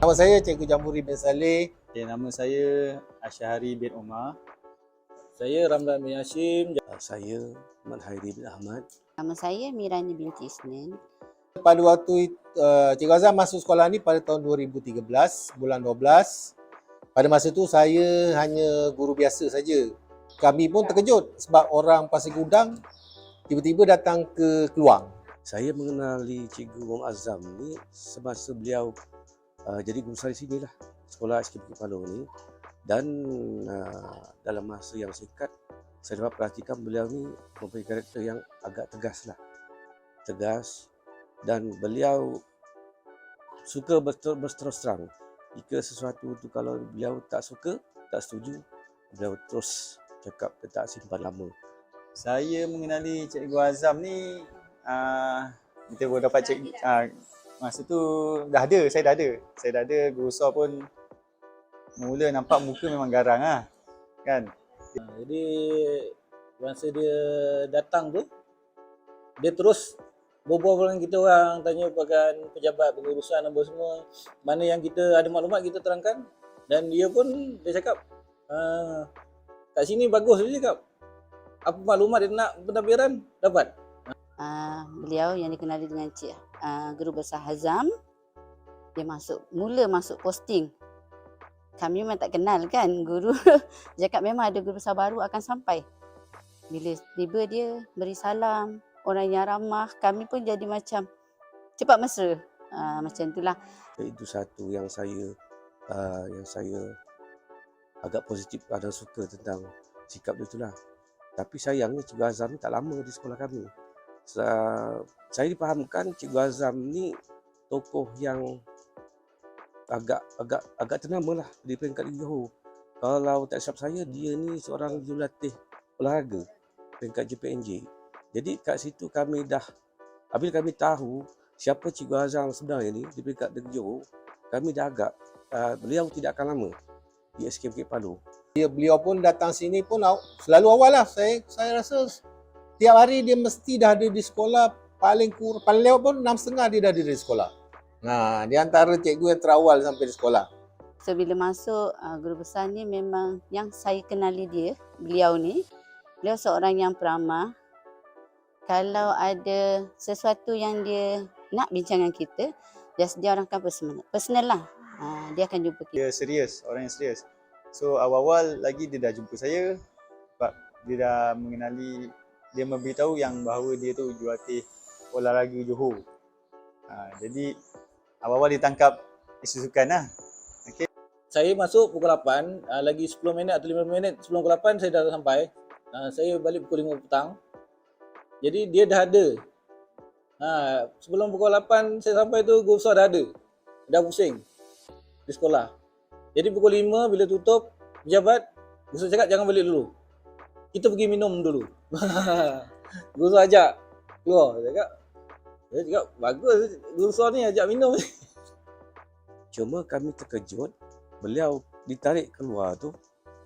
Nama saya Cikgu Jamhuri bin Saleh. Nama saya Asyhari bin Omar. Saya Ramlan bin Hashim. Saya Ahmad Hairi bin Ahmad. Nama saya Mirani binti Isnin. Pada waktu Cikgu Azam masuk sekolah ni pada tahun 2013, bulan 12. Pada masa tu saya hanya guru biasa saja. Kami pun terkejut sebab orang Pasir Gudang tiba-tiba datang ke Keluang. Saya mengenali Cikgu Muhammad Azam ni semasa beliau jadi guru saya sini lah, sekolah SK Bukit Palung ni. Dan dalam masa yang singkat, saya dapat perhatikan beliau ni mempunyai karakter yang agak tegas lah. Tegas, dan beliau suka berterus terang. Jika sesuatu tu kalau beliau tak suka, tak setuju, beliau terus cakap, tak simpan lama. Saya mengenali Cikgu Azam ni, kita baru dapat masa tu saya dah ada. Guru besar pun mula nampak muka memang garang lah, kan. Jadi masa dia datang tu, dia terus berbual dengan kita orang, tanya pakai pejabat pengurusan apa semua, mana yang kita ada maklumat kita terangkan. Dan dia pun dia cakap, kat sini bagus, dia cakap apa maklumat dia nak pentadbiran dapat. Beliau yang dikenali dengan Guru Besar Azam, dia mula masuk posting. Kami memang tak kenal kan guru. Dia cakap memang ada guru besar baru akan sampai. Bila tiba dia beri salam, orang yang ramah, kami pun jadi macam cepat mesra. Macam itulah. Itu satu yang saya agak positif dan suka tentang sikap dia itulah. Tapi sayangnya Cikgu Azam ni tak lama di sekolah kami. Saya dipahamkan Cikgu Azam ni tokoh yang agak ternama lah di peringkat Johor. Kalau tak silap saya, dia ni seorang jurulatih olahraga peringkat JPNJ. Jadi kat situ kami apabila kami tahu siapa Cikgu Azam sebenarnya ni di peringkat negeri Johor, kami dah agak beliau tidak akan lama di SK Bukit Palung. Beliau pun datang sini pun selalu awal lah. Saya rasa tiap hari dia mesti dah ada di sekolah. Paling lewat pun 6.30 dia dah ada di sekolah. Di antara cikgu yang terawal sampai di sekolah. So bila masuk guru besar ni, memang yang saya kenali beliau seorang yang peramah. Kalau ada sesuatu yang dia nak bincang dengan kita, dia orang akan personal lah. Dia akan jumpa kita. Dia serius, orang yang serius. So awal-awal lagi dia dah jumpa saya sebab dia dah mengenali, dia memberitahu yang bahawa dia tu jurulatih olahraga Johor. Jadi awal-awal ditangkap isu sukan lah. Okay. Saya masuk pukul 8, lagi 10 minit atau 15 minit sebelum pukul 8 saya dah sampai. Saya balik pukul 5 petang. Jadi dia dah ada. Sebelum pukul 8 saya sampai tu, guru besar dah ada. Dah pusing di sekolah. Jadi pukul 5 bila tutup, pejabat, guru besar cakap jangan balik dulu. Kita pergi minum dulu. Guru besar ajak keluar. Saya cakap bagus, guru besar ni ajak minum. Cuma kami terkejut beliau ditarik keluar tu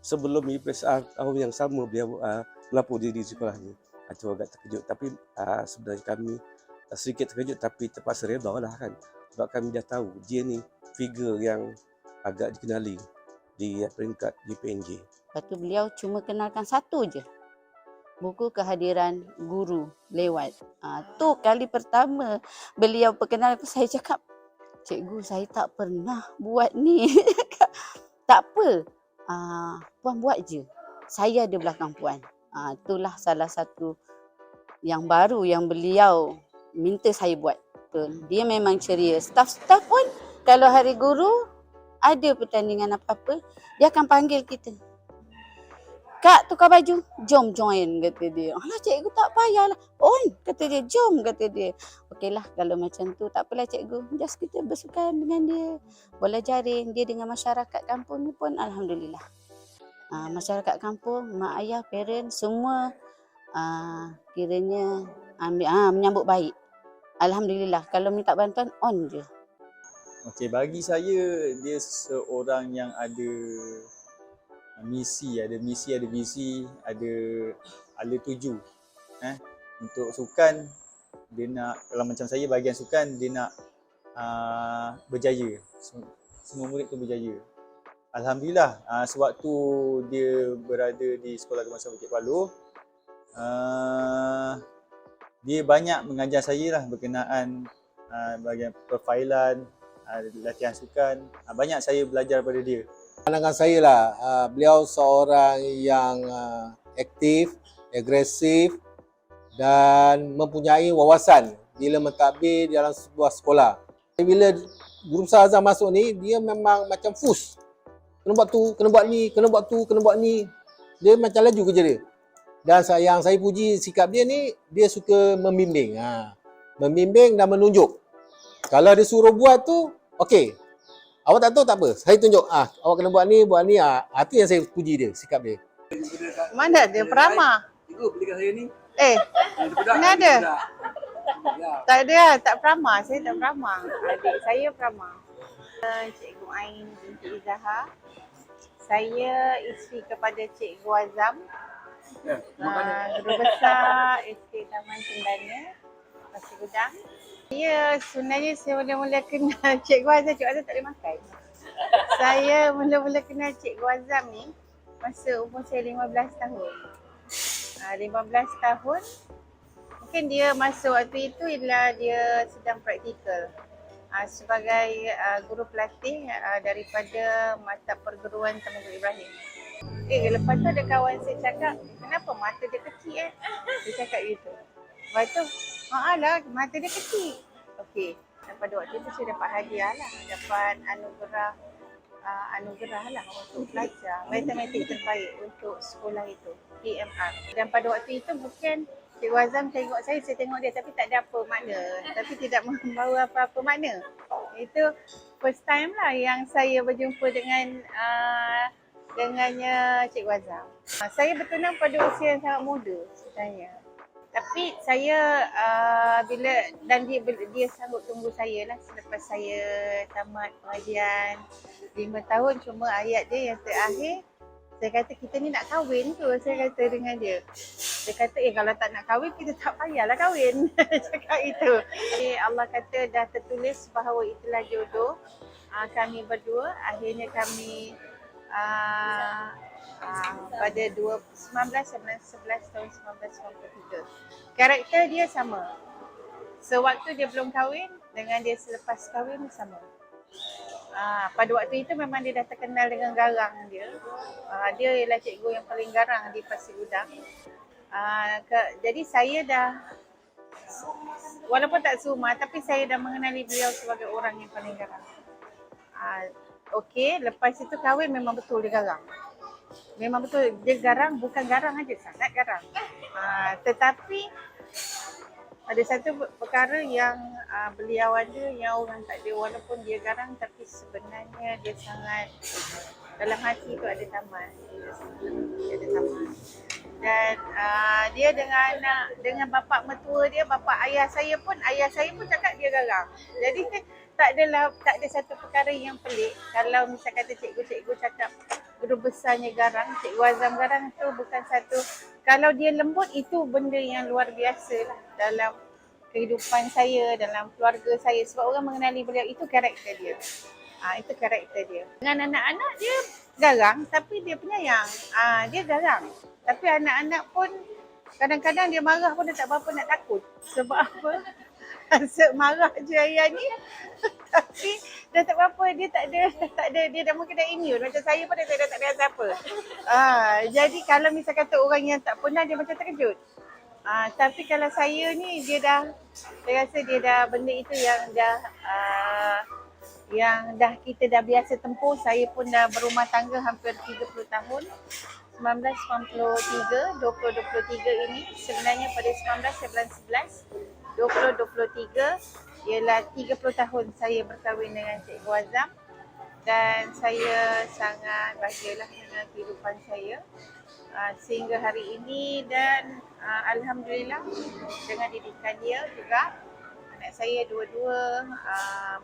sebelum peperiksaan tahun yang sama beliau melapor diri di sekolah ni. Itu agak terkejut, tapi sebenarnya kami sedikit terkejut tapi terpaksa redha lah kan. Sebab kami dah tahu dia ni figure yang agak dikenali di peringkat JPNJ. Lepas tu beliau cuma kenalkan satu je, buku kehadiran guru lewat. Tu kali pertama beliau perkenalkan, saya cakap, cikgu saya tak pernah buat ni. Tak apa, puan buat je. Saya ada belakang puan. Itulah salah satu yang baru yang beliau minta saya buat. Dia memang ceria. Staff pun kalau hari guru ada pertandingan apa-apa, dia akan panggil kita. Kak, tukar baju. Jom join, kata dia. Alah cikgu tak payahlah. Kata dia, jom, kata dia. Okeylah kalau macam tu, tak apalah cikgu. Just kita bersukan dengan dia. Bola jaring, dia dengan masyarakat kampung ni pun Alhamdulillah. Masyarakat kampung, mak ayah, parent, semua kiranya menyambut baik. Alhamdulillah, kalau minta bantuan, on je. Okey, bagi saya dia seorang yang ada misi, ada visi, ada tuju. Untuk sukan, dia nak, kalau macam saya bahagian sukan, dia nak berjaya. semua murid tu berjaya. Alhamdulillah, sewaktu dia berada di Sekolah Kebangsaan Bukit Paluh, dia banyak mengajar saya lah berkenaan bahagian perfailan, latihan sukan. Banyak saya belajar daripada dia. Pandangan saya lah, beliau seorang yang aktif, agresif dan mempunyai wawasan bila mentadbir dalam sebuah sekolah. Bila Guru Besar Azam masuk ni, dia memang macam fus. Kena buat tu, kena buat ni, kena buat tu, kena buat ni. Dia macam laju kerja dia. Dan yang saya puji sikap dia ni, dia suka membimbing. Membimbing dan menunjuk. Kalau dia suruh buat tu, okey. Awak tak tahu tak apa, saya tunjuk. Awak kena buat ni, buat ni. Itu yang saya puji dia, sikap dia. Mana dia peramah? Cikgu, belikan saya ni. Mana ada? Tak ada, tak peramah. Saya tak peramah. Adik saya peramah. Cikgu Ain binti Izaha. Saya isteri kepada Cikgu Azam. Guru Besar SK Taman Cendana, Pasir Gudang. Sebenarnya saya mula-mula kenal Cikgu Azam, Cikgu Azam tak boleh makan. Saya mula-mula kenal Cikgu Azam ni masa umur saya 15 tahun. 15 tahun. Mungkin dia masa waktu itu ialah dia sedang praktikal sebagai guru pelatih daripada Mata Perguruan Temengguru Ibrahim. Lepas tu ada kawan saya cakap, kenapa mata dia kecil Dia cakap gitu. Lepas tu, lah mata dia kecil. Okey, pada waktu itu saya dapat hadiah lah, dapat anugerah lah untuk belajar matematik terbaik untuk sekolah itu, PMR. Dan pada waktu itu mungkin Cikgu Azam tengok saya tengok dia tapi tak ada apa makna. Tapi tidak membawa apa-apa makna. Itu first time lah yang saya berjumpa dengannya Cikgu Azam. Saya bertunang pada usia yang sangat muda sebenarnya. Tapi saya dia sanggup tunggu saya lah selepas saya tamat pengajian 5 tahun. Cuma ayat dia yang terakhir, saya kata kita ni nak kahwin ke? Saya kata dengan dia. Dia kata kalau tak nak kahwin kita tak payahlah kahwin. Cakap itu. Allah kata dah tertulis bahawa itulah jodoh kami berdua. Akhirnya kami pada 1911 tahun 1993. Karakter dia sama. Sewaktu dia belum kahwin dengan dia selepas kahwin sama. Pada waktu itu memang dia dah terkenal dengan garang dia. Dia ialah cikgu yang paling garang di Pasir Gudang. Jadi saya dah, walaupun tak semua, tapi saya dah mengenali beliau sebagai orang yang paling garang. Okey, lepas itu kahwin memang betul dia garang. Memang betul dia garang, bukan garang aja, sangat garang. Tetapi ada satu perkara yang beliau ada yang orang tak ada. Walaupun dia garang tapi sebenarnya dia sangat, dalam hati tu ada taman. Dia ada taman. Dan dia dengan bapa mertua dia, bapa ayah saya pun cakap dia garang. Jadi tak ada satu perkara yang pelik. Kalau misal kata cikgu-cikgu cakap guru besarnya garang, Cikgu Azam garang, tu bukan satu. Kalau dia lembut, itu benda yang luar biasa lah dalam kehidupan saya, dalam keluarga saya. Sebab orang mengenali beliau, itu karakter dia. Itu karakter dia. Dengan anak-anak dia garang, tapi dia penyayang. Dia garang. Tapi anak-anak pun kadang-kadang dia marah pun dia tak berapa nak takut. Sebab apa? Asyik marah je ayah ni. Tapi dah tak apa-apa, dia tak ada, dia dah mungkin dah immune. Macam saya pun dah tak ada apa. Jadi kalau misal kata orang yang tak pernah, dia macam terkejut. Tapi kalau saya ni, saya rasa dia dah, benda itu yang dah kita dah biasa tempuh. Saya pun dah berumah tangga hampir 30 tahun. 1993 ini sebenarnya pada 1911 2023 ialah 30 tahun saya berkahwin dengan Cikgu Azam. Dan saya sangat bahagialah dengan kehidupan saya sehingga hari ini. Dan Alhamdulillah dengan didikan dia juga, anak saya dua-dua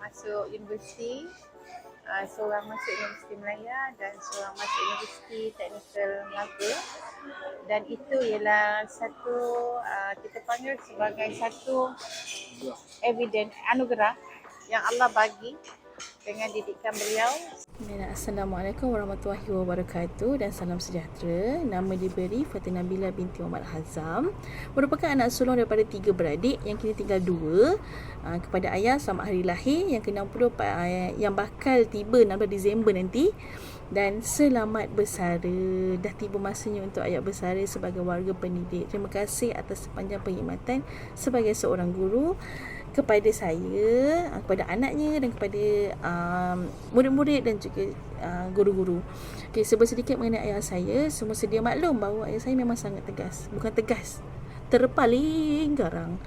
masuk universiti. Seorang masuk Universiti Melaya dan seorang masuk Universiti Teknikal Melaka. Dan itu ialah satu, kita panggil sebagai satu evidence, anugerah yang Allah bagi dengan didikan beliau. Assalamualaikum warahmatullahi wabarakatuh dan salam sejahtera. Nama diberi Fatin Nabila binti Muhammad Hazam. Merupakan anak sulung daripada 3 beradik yang kini tinggal 2. Kepada ayah selamat hari lahir yang ke-60 yang bakal tiba 16 Disember nanti. Dan selamat bersara. Dah tiba masanya untuk ayat bersara sebagai warga pendidik. Terima kasih atas sepanjang perkhidmatan sebagai seorang guru kepada saya, kepada anaknya dan kepada murid-murid dan juga guru-guru. Okay, sedikit mengenai ayah saya. Semua sedia maklum bahawa ayah saya memang sangat tegas. Bukan tegas, terpaling garang.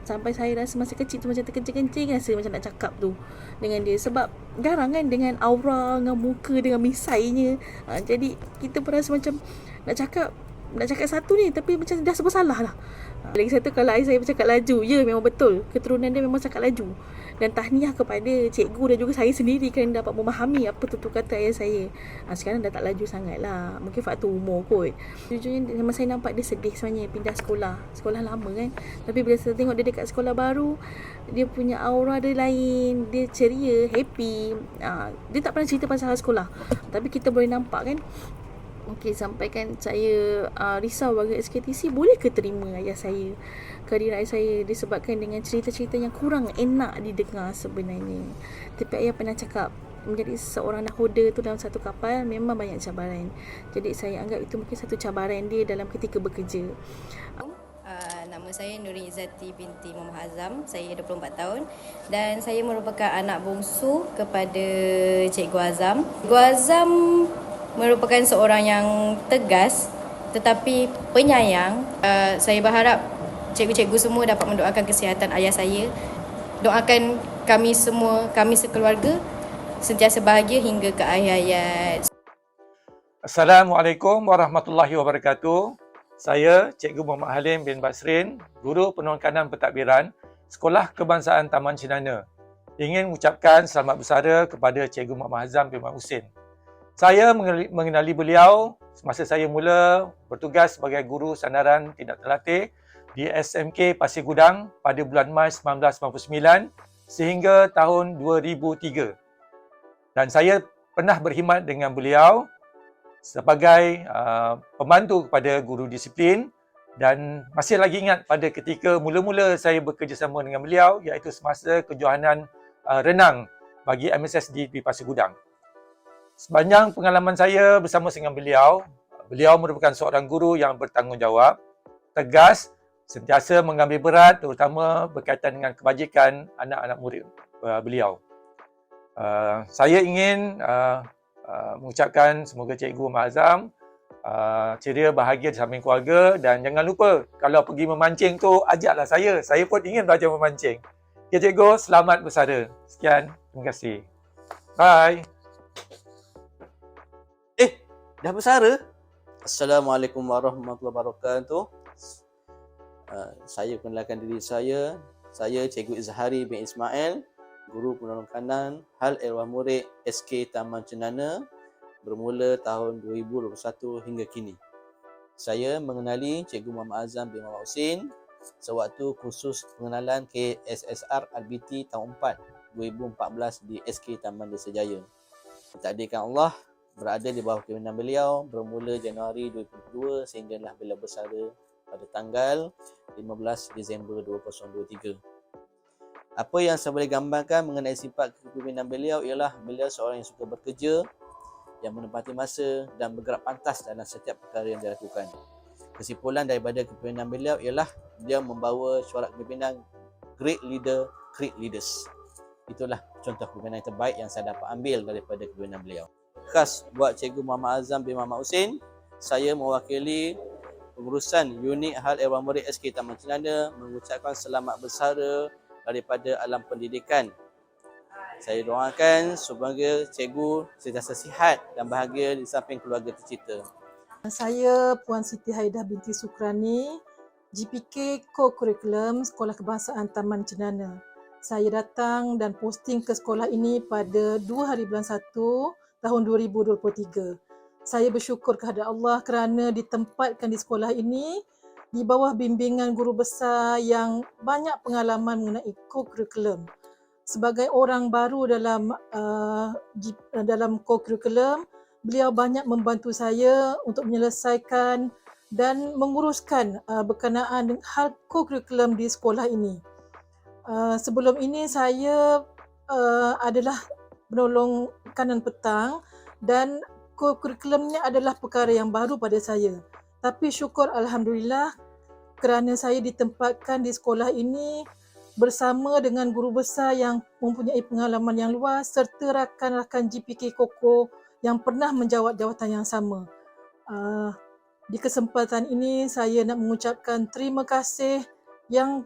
Sampai saya rasa masa kecil tu macam terkencing-kencing rasa macam nak cakap tu dengan dia. Sebab garang kan, dengan aura, dengan muka, dengan misainya. Jadi kita pun rasa macam nak cakap satu ni tapi macam dah serba salah lah. Lagi satu, kalau ayah saya bercakap laju, ya memang betul, keturunan dia memang cakap laju. Dan tahniah kepada cikgu dan juga saya sendiri kerana dapat memahami apa tutur kata ayah saya. Sekarang dah tak laju sangat lah, mungkin faktor umur kot. Jujurnya memang saya nampak dia sedih sebenarnya pindah sekolah lama kan. Tapi bila saya tengok dia dekat sekolah baru, dia punya aura dia lain, dia ceria, happy. Dia tak pernah cerita pasal sekolah, tapi kita boleh nampak kan. Okey, sampaikan saya risau warga SKTC, boleh ke terima ayah saya, kehadiran ayah saya disebabkan dengan cerita-cerita yang kurang enak didengar sebenarnya. Tapi ayah pernah cakap, menjadi seorang nahoda tu dalam satu kapal memang banyak cabaran. Jadi saya anggap itu mungkin satu cabaran dia dalam ketika bekerja. Nama saya Nuri Izzati binti Muhammad Azam. Saya 24 tahun dan saya merupakan anak bongsu kepada Cikgu Azam. Cikgu Azam merupakan seorang yang tegas tetapi penyayang. Saya berharap cikgu-cikgu semua dapat mendoakan kesihatan ayah saya. Doakan kami semua, kami sekeluarga sentiasa bahagia hingga ke akhir hayat. Assalamualaikum warahmatullahi wabarakatuh. Saya Cikgu Muhammad Halim bin Basrin, Guru Penekanan Pentadbiran Sekolah Kebangsaan Taman Cenana. Ingin mengucapkan selamat bersara kepada Cikgu Muhammad Hazam bin Muhammad Husin. Saya mengenali beliau semasa saya mula bertugas sebagai guru sandaran tindak terlatih di SMK Pasir Gudang pada bulan Mac 1999 sehingga tahun 2003. Dan saya pernah berkhidmat dengan beliau sebagai pembantu kepada guru disiplin dan masih lagi ingat pada ketika mula-mula saya bekerjasama dengan beliau iaitu semasa kejohanan renang bagi MSSD di Pasir Gudang. Sepanjang pengalaman saya bersama dengan beliau merupakan seorang guru yang bertanggungjawab, tegas, sentiasa mengambil berat terutama berkaitan dengan kebajikan anak-anak murid beliau. Saya ingin mengucapkan semoga Cikgu Muhammad Azam ceria bahagia di samping keluarga dan jangan lupa kalau pergi memancing tu ajaklah saya pun ingin belajar memancing. Ya Cikgu, selamat bersara. Sekian, terima kasih. Bye. Dah bersara? Assalamualaikum warahmatullahi wabarakatuh. Saya kenalkan diri saya. Saya Cikgu Izhari bin Ismail, Guru Penekanan Hal Ehwal Murid SK Taman Cenana bermula tahun 2021 hingga kini. Saya mengenali Cikgu Muhammad Azam bin Muhammad Husin sewaktu kursus pengenalan KSSR RBT tahun 4 2014 di SK Taman Desa Jaya. Ditakdirkan Allah berada di bawah kepimpinan beliau bermula Januari 2022 sehinggalah beliau bersara pada tanggal 15 Disember 2023. Apa yang saya boleh gambarkan mengenai sifat kepimpinan beliau ialah beliau seorang yang suka bekerja, yang menepati masa dan bergerak pantas dalam setiap perkara yang dilakukan. Kesimpulan daripada kepimpinan beliau ialah dia membawa syarat kepimpinan great leader, great leaders. Itulah contoh kepimpinan yang terbaik yang saya dapat ambil daripada kepimpinan beliau. Khas buat Cikgu Muhammad Azam bin Muhammad Husin, saya mewakili pengurusan unit Hal Ehwal Murid SK Taman Cenana mengucapkan selamat bersara daripada alam pendidikan. Saya doakan semoga cikgu sentiasa sihat dan bahagia di samping keluarga tercinta. Saya Puan Siti Haidah binti Sukrani, GPK Co-Curriculum Sekolah Kebangsaan Taman Cenana. Saya datang dan posting ke sekolah ini pada 2 hari bulan 1 tahun 2023. Saya bersyukur kepada Allah kerana ditempatkan di sekolah ini di bawah bimbingan guru besar yang banyak pengalaman mengenai co-curriculum. sebagai orang baru dalam co-curriculum, beliau banyak membantu saya untuk menyelesaikan dan menguruskan berkenaan dengan hal co-curriculum di sekolah ini. Sebelum ini saya adalah penolong kanan petang dan co-curriculumnya adalah perkara yang baru pada saya. Tapi syukur Alhamdulillah kerana saya ditempatkan di sekolah ini bersama dengan guru besar yang mempunyai pengalaman yang luas serta rakan-rakan GPK Koko yang pernah menjawat jawatan yang sama. Di kesempatan ini saya nak mengucapkan terima kasih yang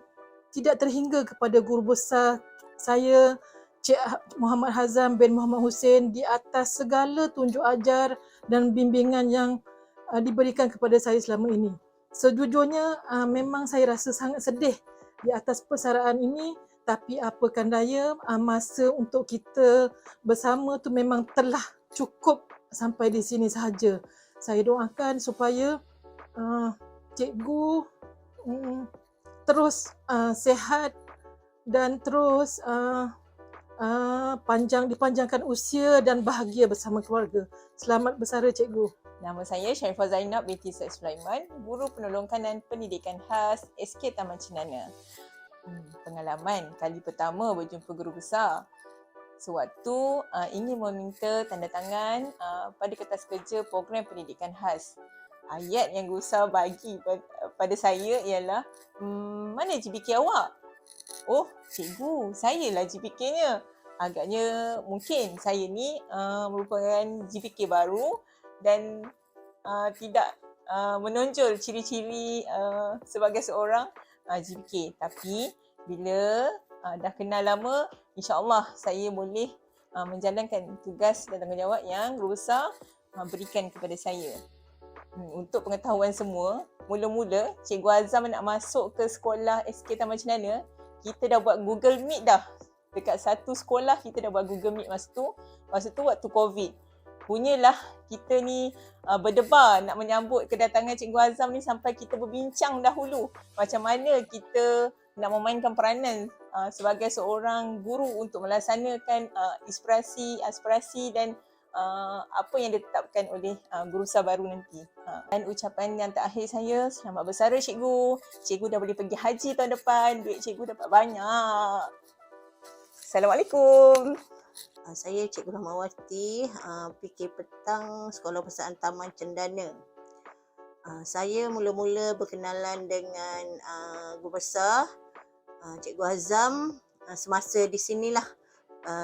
tidak terhingga kepada guru besar saya, Cik Muhammad Hazam bin Muhammad Hussein, di atas segala tunjuk ajar dan bimbingan yang diberikan kepada saya selama ini. Sejujurnya memang saya rasa sangat sedih di atas persaraan ini, tapi apakan daya, masa untuk kita bersama tu memang telah cukup sampai di sini sahaja. Saya doakan supaya cikgu terus sihat dan terus dipanjangkan usia dan bahagia bersama keluarga. Selamat bersara cikgu. Nama saya Sharifah Zainab binti Said Sulaiman, Guru Penolong Kanan Pendidikan Khas SK Taman Cendana. Pengalaman kali pertama berjumpa guru besar. Sewaktu ingin meminta tanda tangan pada kertas kerja program pendidikan khas. Ayat yang guru besar bagi pada saya ialah, mana GPK awak? Oh, cikgu, saya lah GPK-nya. Agaknya mungkin saya ni merupakan GPK baru dan tidak menonjol ciri-ciri sebagai seorang GPK. Tapi bila dah kenal lama, insya-Allah saya boleh menjalankan tugas dan tanggungjawab yang guru besar berikan kepada saya. Untuk pengetahuan semua, mula-mula Cikgu Azam nak masuk ke sekolah SK Taman Cendana, kita dah buat Google Meet dah. Dekat satu sekolah kita dah buat Google Meet masa tu waktu COVID. Punyalah kita ni berdebar nak menyambut kedatangan Cikgu Azam ni sampai kita berbincang dahulu macam mana kita nak memainkan peranan sebagai seorang guru untuk melaksanakan aspirasi dan apa yang ditetapkan oleh guru besar baru nanti. Dan ucapan yang terakhir saya, selamat bersara cikgu. Cikgu dah boleh pergi haji tahun depan, duit cikgu dapat banyak. Assalamualaikum. Saya Cikgu Rahmawati, PK Petang Sekolah Persaan Taman Cendana. Saya mula-mula berkenalan dengan guru besar Cikgu Azam semasa di sinilah,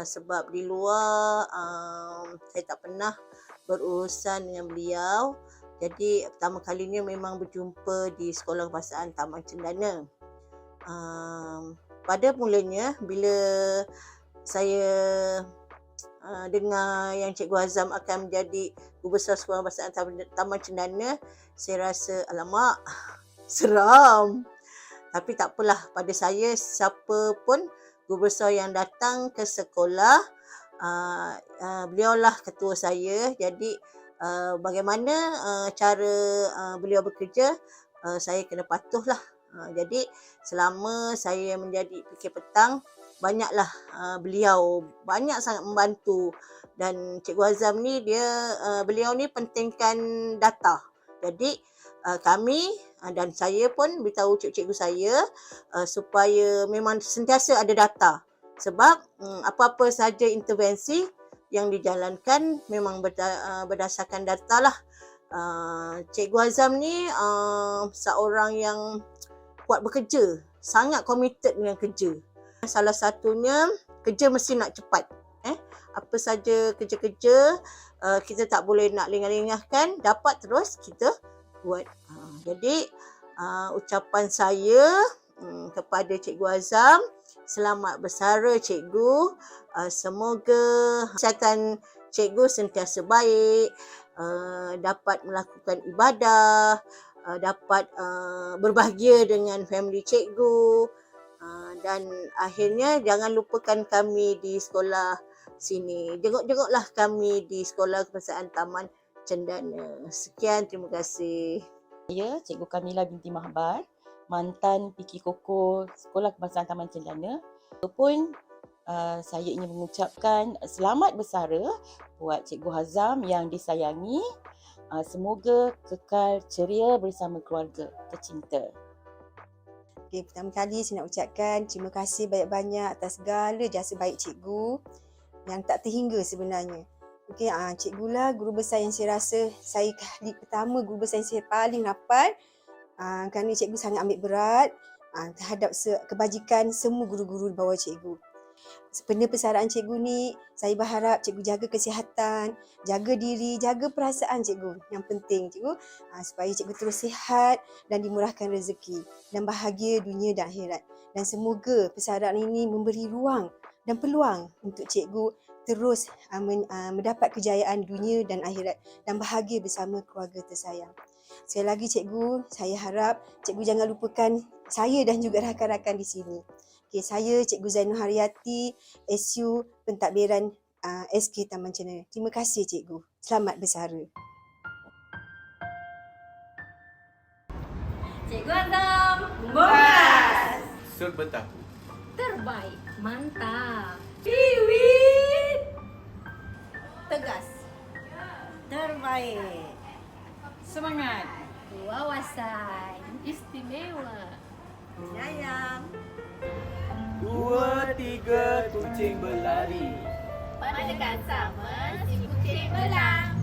sebab di luar saya tak pernah berurusan dengan beliau. Jadi pertama kalinya memang berjumpa di Sekolah Persaan Taman Cendana. Pada mulanya bila saya dengar yang Cikgu Azam akan menjadi guru besar Sekolah Persaan Taman Cendana, saya rasa alamak, seram. Tapi tak apalah, pada saya siapa pun guru besar yang datang ke sekolah, beliaulah ketua saya. Jadi bagaimana cara beliau bekerja, saya kena patuhlah. Jadi selama saya menjadi PK Petang, banyaklah beliau banyak sangat membantu. Dan Cikgu Azam ni beliau ni pentingkan data. Jadi kami dan saya pun beritahu cikgu saya supaya memang sentiasa ada data. Sebab apa-apa saja intervensi yang dijalankan memang berdasarkan data lah. Cikgu Azam ni seorang yang kuat bekerja, sangat committed dengan kerja. Salah satunya, kerja mesti nak cepat. Apa saja kerja-kerja, kita tak boleh nak lengah-lengahkan, dapat terus kita buat. Jadi ucapan saya kepada Cikgu Azam, selamat bersara cikgu. Semoga kesihatan cikgu sentiasa baik, dapat melakukan ibadah, dapat berbahagia dengan family cikgu, dan akhirnya jangan lupakan kami di sekolah sini. Jenguk-jenguklah kami di Sekolah Persaan Taman Cendana. Sekian, terima kasih. Saya Cikgu Kamila binti Mahbar, mantan PK Koko Sekolah Kebangsaan Taman Cendana. Walaupun saya ingin mengucapkan selamat bersara buat Cikgu Hazam yang disayangi. Semoga kekal ceria bersama keluarga tercinta. Okay, pertama kali saya nak ucapkan terima kasih banyak-banyak atas segala jasa baik cikgu yang tak terhingga sebenarnya. Okay, cikgu lah guru besar yang saya rasa saya kali pertama guru besar yang saya paling rapat kerana cikgu sangat ambil berat terhadap kebajikan semua guru-guru di bawah cikgu. Sepenuh persaraan cikgu ni, saya berharap cikgu jaga kesihatan, jaga diri, jaga perasaan cikgu. Yang penting cikgu, supaya cikgu terus sihat dan dimurahkan rezeki dan bahagia dunia dan akhirat. Dan semoga persaraan ini memberi ruang dan peluang untuk cikgu terus mendapat kejayaan dunia dan akhirat dan bahagia bersama keluarga tersayang. Sekali lagi cikgu, saya harap cikgu jangan lupakan saya dan juga rakan-rakan di sini. Okay, saya Cikgu Zainul Haryati, SU Pentadbiran SK Taman Cendener. Terima kasih cikgu. Selamat bersara. Cikgu Azam, bongkas. Sur bertahu. Terbaik, mantap. Wiwit. Tegas. Terbaik. Semangat. Wawasan. Istimewa. Penyayang. 2, 3 kucing berlari. Pandangan sama si kucing belang.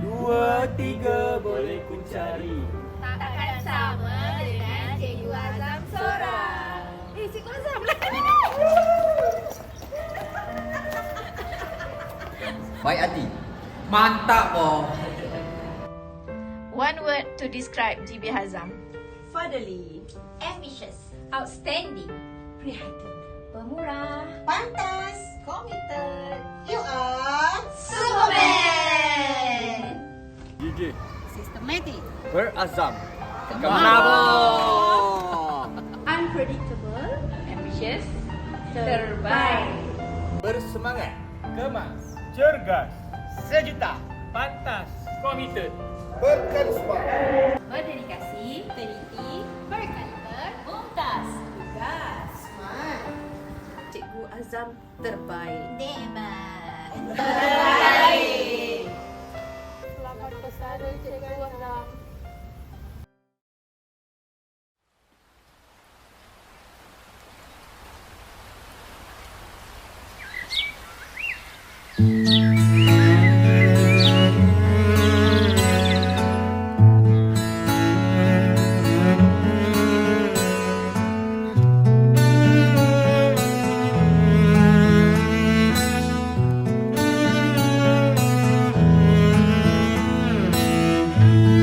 2, 3 boleh kucari. Takkan sama dengan Cikgu Azam seorang. Cikgu Azam lah. Baik hati. Mantap boh. One word to describe GB Hazam. Fatherly. Ambitious. Outstanding. Prihatin. Pemurah. Pantas. Committed. You are Superman. Gigi. Systematic. Berazam. Unpredictable. Ambitious. Terbaik. Bersemangat. Kemas. Cergas. Sejuta. Pantas. Committed. Berkarisma. Berdedikasi. Teliti. Berkaliber. Mumtaz. Tugas. Smart. Cikgu Azam terbaik. Debat. Terbaik. Selamat bersara Cikgu Azam.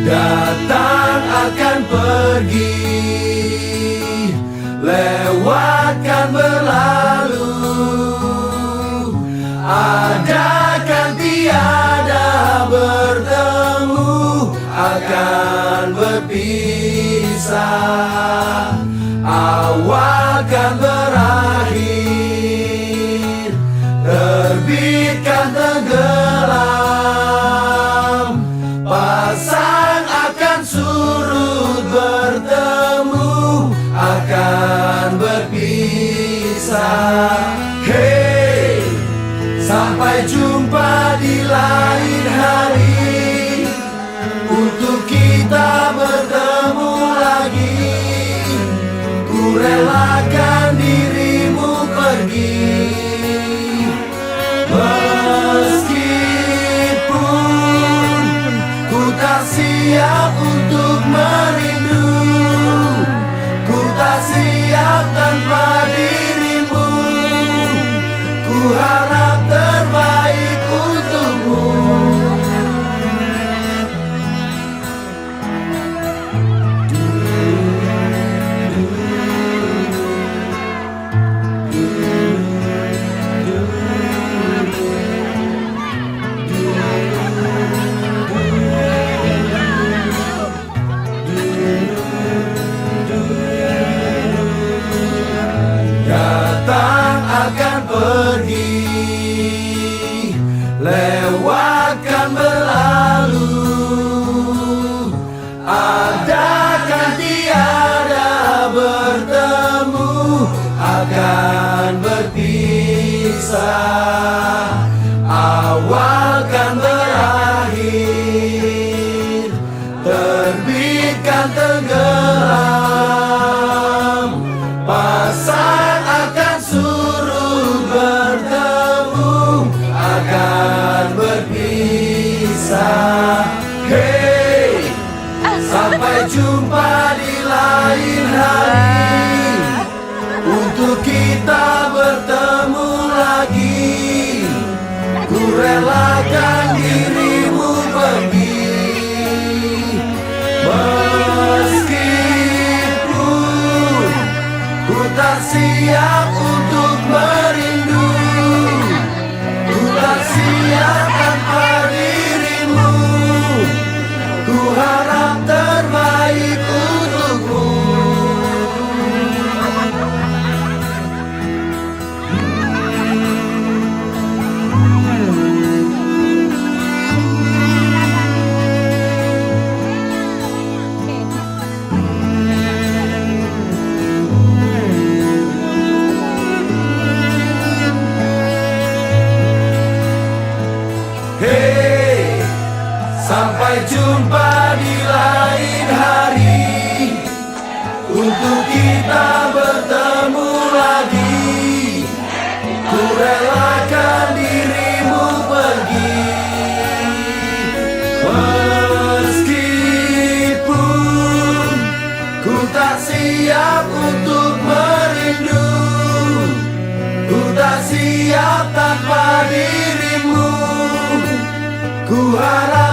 Datang akan pergi, lewatkan berlalu, adakan tiada bertemu, akan berpisah, awal kan berakhir, terbitkan tenggelam, pasang akan surut bertemu, akan berpisah. Hey, sampai jumpa di lain hari, untuk kita bertemu lagi. Ku relakan dirimu pergi, meskipun ku tak siap untuk merindu, ku tak siap tanpa dirimu. Ku harap terbaik untukmu. berpisah, awal kan berakhir, terbit kan tenggelam, pasang akan suruh bertemu, akan berpisah. Hey, sampai jumpa di lain hari, untuk kita bertemu lagi. Ku relakan dirimu pergi, meskipun ku tak siap untuk merindu, ku tak siap tanpa dirimu. Ku harap terbaik untukmu. Hey, sampai jumpa di lain hari, untuk kita bertemu lagi. Ku relakan dirimu pergi, meskipun ku tak siap untuk merindu, ku tak siap tanpa dirimu. Ku harap